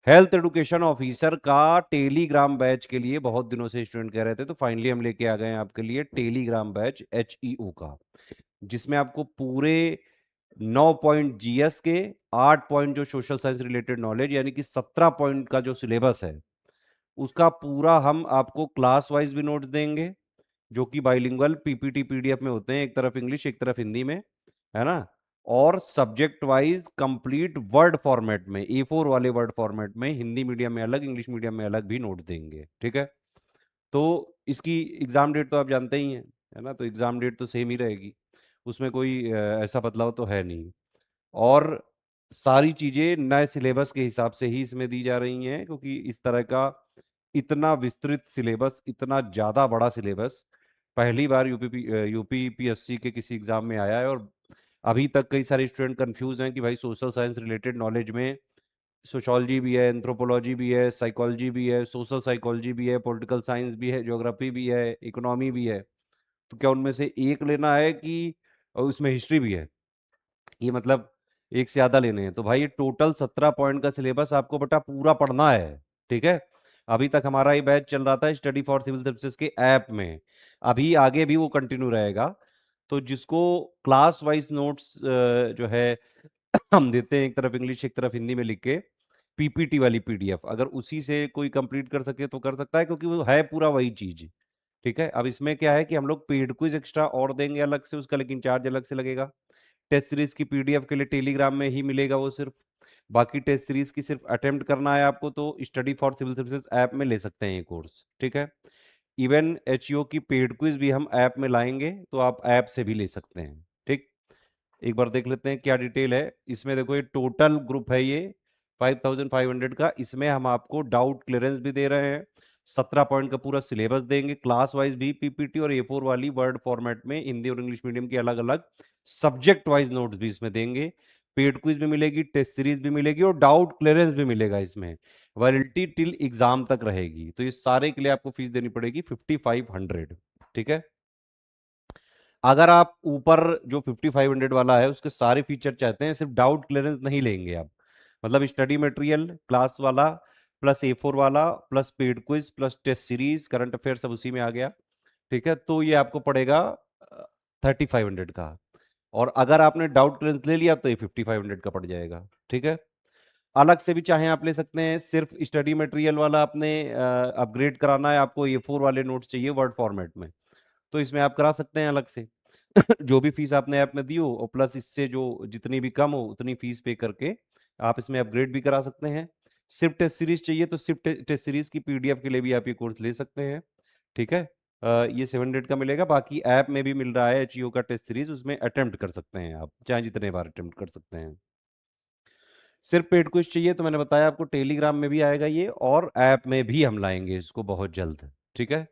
Health education officer का Telegram batch के लिए बहुत दिनों से स्टूडेंट कह रहे थे, तो फाइनली हम लेके आ गए हैं आपके लिए टेलीग्राम बैच HEO का, जिसमें आपको पूरे 9 पॉइंट जीएस के, 8 पॉइंट जो सोशल साइंस रिलेटेड नॉलेज, यानी कि 17 पॉइंट का जो सिलेबस है उसका पूरा हम आपको क्लास वाइज भी नोट्स देंगे, जो कि बाइलिंगुअल पीपीटी पीडीएफ में होते हैं, एक तरफ इंग्लिश एक तरफ हिंदी में, है ना। और subject wise complete word format में, A4 वाले वर्ड फॉर्मेट में, हिंदी मीडियम में अलग, इंग्लिश मीडियम में अलग भी नोट देंगे, ठीक है। तो इसकी एग्जाम डेट तो आप जानते ही हैं, है ना, तो एग्जाम डेट तो सेम ही रहेगी, उसमें कोई ऐसा बदलाव तो है नहीं। और सारी चीजें नए सिलेबस के हिसाब से ही इसमें दी जा रही हैं, क्योंकि इस तरह का इतना विस्तृत सिलेबस, इतना ज्यादा बड़ा सिलेबस पहली बार यूपीपीएससी के किसी एग्जाम में आया है। और अभी तक कई सारे स्टूडेंट कंफ्यूज हैं कि भाई सोशल साइंस रिलेटेड नॉलेज में सोशोलॉजी भी है, एंथ्रोपोलॉजी भी है, साइकोलॉजी भी है, सोशल साइकोलॉजी भी है, पॉलिटिकल साइंस भी है, ज्योग्राफी भी है, इकोनॉमी भी है, तो क्या उनमें से एक लेना है कि और उसमें हिस्ट्री भी है, कि मतलब एक से ज्यादा लेने हैं? तो भाई ये टोटल 17 पॉइंट का सिलेबस आपको बेटा पूरा पढ़ना है, ठीक है। अभी तक हमारा ये बैच चल रहा था स्टडी फॉर सिविल सर्विसेज के ऐप में, अभी आगे भी वो कंटिन्यू रहेगा। तो जिसको क्लास वाइज नोट्स जो है हम देते हैं, एक तरफ इंग्लिश एक तरफ हिंदी में लिख के, पीपीटी वाली पीडीएफ, अगर उसी से कोई कंप्लीट कर सके तो कर सकता है, क्योंकि वो है पूरा वही चीज, ठीक है। अब इसमें क्या है कि हम लोग पेड क्विज एक्स्ट्रा और देंगे अलग से, उसका लेकिन चार्ज अलग से लगेगा। टेस्ट सीरीज की पीडीएफ के लिए टेलीग्राम में ही मिलेगा वो सिर्फ, बाकी टेस्ट सीरीज की सिर्फ अटेम्प्ट करना है आपको तो study for civil services app में ले सकते हैं ये कोर्स, ठीक है। इवन HEO की पेड क्विज भी हम ऐप में लाएंगे, तो आप ऐप से भी ले सकते हैं, ठीक। एक बार देख लेते हैं क्या डिटेल है इसमें। देखो ये टोटल ग्रुप है, ये 5500 का, इसमें हम आपको डाउट क्लियरेंस भी दे रहे हैं, 17 पॉइंट का पूरा सिलेबस देंगे, क्लास वाइज भी पीपीटी और A4 वाली वर्ड फॉर्मेट में हिंदी और इंग्लिश मीडियम की अलग अलग सब्जेक्ट वाइज नोट्स भी इसमें देंगे, पेड क्विज भी मिलेगी, टेस्ट सीरीज भी मिलेगी और डाउट क्लियरेंस भी मिलेगा इसमें, वैलिडिटी टिल एग्जाम तक रहेगी। तो ये सारे के लिए आपको फीस देनी पड़ेगी 5500, ठीक है। अगर आप ऊपर जो 5500 वाला है उसके सारे फीचर चाहते हैं, सिर्फ डाउट क्लियरेंस नहीं लेंगे आप, मतलब स्टडी मटेरियल क्लास वाला प्लस A4 वाला plus paid quiz plus test series current affair सब उसी में आ गया, ठीक है। तो ये आपको पड़ेगा 3500 का। और अगर आपने डाउट क्लियरेंस ले लिया तो ये 5500 का पड़ जाएगा, ठीक है। अलग से भी चाहे आप ले सकते हैं, सिर्फ स्टडी मटेरियल वाला आपने अपग्रेड कराना है, आपको A4 वाले नोट्स चाहिए वर्ड फॉर्मेट में, तो इसमें आप करा सकते हैं अलग से जो भी फीस आपने ऐप में दी हो और प्लस इससे जो जितनी भी कम हो उतनी फीस पे करके आप इसमें अपग्रेड भी करा सकते हैं। सिर्फ टेस्ट सीरीज चाहिए तो सिर्फ टेस्ट सीरीज की पीडीएफ के लिए भी आप ये कोर्स ले सकते हैं, ठीक है। ये 700 का मिलेगा, बाकी ऐप में भी मिल रहा है HEO का टेस्ट सीरीज, उसमें अटेम्प्ट कर सकते हैं आप, चाहे जितने बार अटेम्प्ट कर सकते हैं। सिर्फ पेड क्विज चाहिए तो मैंने बताया आपको टेलीग्राम में भी आएगा ये, और ऐप में भी हम लाएंगे इसको बहुत जल्द, ठीक है।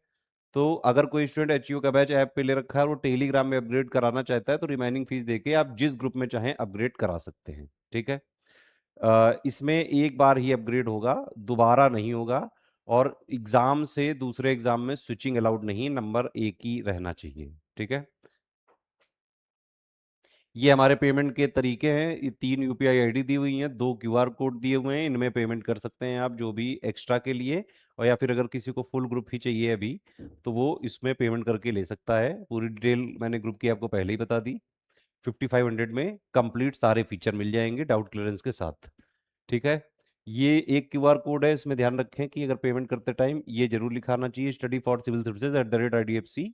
तो अगर कोई स्टूडेंट HEO का बैच ऐप पे ले रखा है और वो टेलीग्राम में अपग्रेड कराना चाहता है तो रिमाइनिंग फीस देके आप जिस ग्रुप में चाहें अपग्रेड करा सकते हैं, ठीक है। इसमें एक बार ही अपग्रेड होगा, दोबारा नहीं होगा, और एग्जाम से दूसरे एग्जाम में स्विचिंग अलाउड नहीं, नंबर एक ही रहना चाहिए, ठीक है। ये हमारे पेमेंट के तरीके हैं, ये 3 UPI ID दी हुई हैं, 2 QR कोड दिए हुए हैं, इनमें पेमेंट कर सकते हैं आप जो भी एक्स्ट्रा के लिए, और या फिर अगर किसी को फुल ग्रुप ही चाहिए अभी तो वो इसमें पेमेंट करके ले सकता है। पूरी डिटेल मैंने ग्रुप की आपको पहले ही बता दी। 5500 में कंप्लीट सारे फीचर मिल जाएंगे डाउट क्लियरेंस के साथ, ठीक है। ये एक QR कोड है, इसमें ध्यान रखें कि अगर पेमेंट करते टाइम ये जरूर लिखाना चाहिए study for civil services @IDFC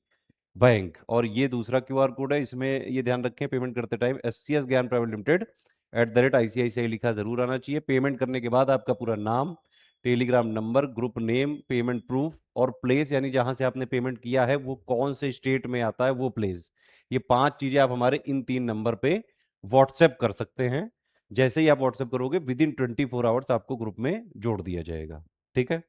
bank, और ये दूसरा QR कोड है, इसमें ये ध्यान रखें पेमेंट करते टाइम SCS ज्ञान प्राइवेट लिमिटेड @ICICI लिखा जरूर आना चाहिए। पेमेंट करने के बाद आपका पूरा नाम, Telegram number, group name, payment proof और प्लेस, यानी जहां से आपने पेमेंट किया है वो कौन से स्टेट में आता है वो प्लेस, ये 5 चीजें आप हमारे इन 3 नंबर पे व्हाट्सएप कर सकते हैं। जैसे ही आप व्हाट्सएप करोगे विद इन 24 आवर्स आपको ग्रुप में जोड़ दिया जाएगा, ठीक है।